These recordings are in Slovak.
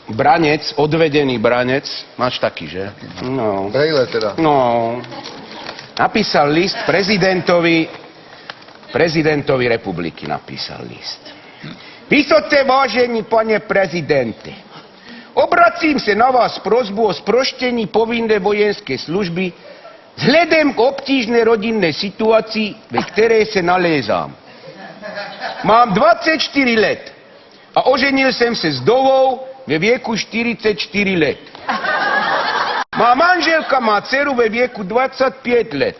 branec, odvedený branec, máš taký, že? No. Brejle teda. No. Napísal list prezidentovi republiky napísal list. Vysoce vážený pane prezidente, obracím se na vás s prosbou o sproštění povinné vojenské služby vzhledem k obtížné rodinné situaci, ve které se nalézám. Mám 24 let a oženil jsem se s dovou ve věku 44 let. Má manželka má dceru ve věku 25 let.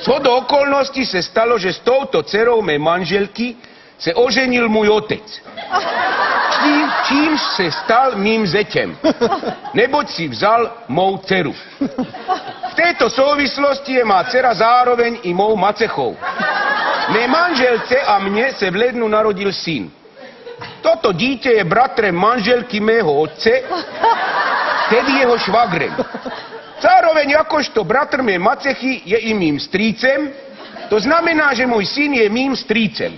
Shodou okolností se stalo, že s touto dcerou mé manželky se oženil můj otec. Čímž se stal mým zetěm, neboť si vzal mou dceru. V této souvislosti je má dcera zároveň i mou macechou. Mé manželce a mně se v lednu narodil syn. Toto dítě je bratrem manželky mého otce, tedy jeho švagrem. Zároveň jakožto bratr mé macechy je i mým strýcem, to znamená, že můj syn je mým strýcem.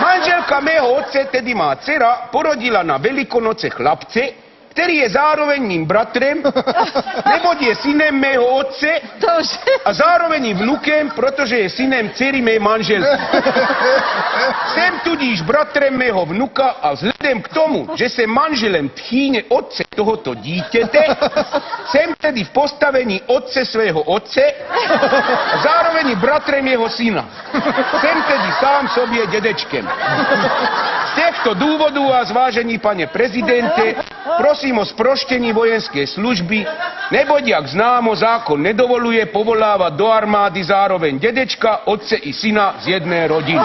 Manželka mého otce, tedy má dcera, porodila na Velikonoce chlapce, který je zároveň mým bratrem, neboť je synem mého otce a zároveň i vnukem, protože je synem dcery mé manželky. Jsem tudíž bratrem mého vnuka a vzhledem k tomu, že jsem manželem tchýně otce tohoto dítěte, jsem tedy v postavení otce svého otce a zároveň i bratrem jeho syna. Jsem tedy sám sobě dědečkem. Z těchto důvodů vás, vážení pane prezidente, prosím o sproštění vojenské služby, neboť, jak známo, zákon nedovoluje povolávat do armády zároveň dědečka, otce i syna z jedné rodiny.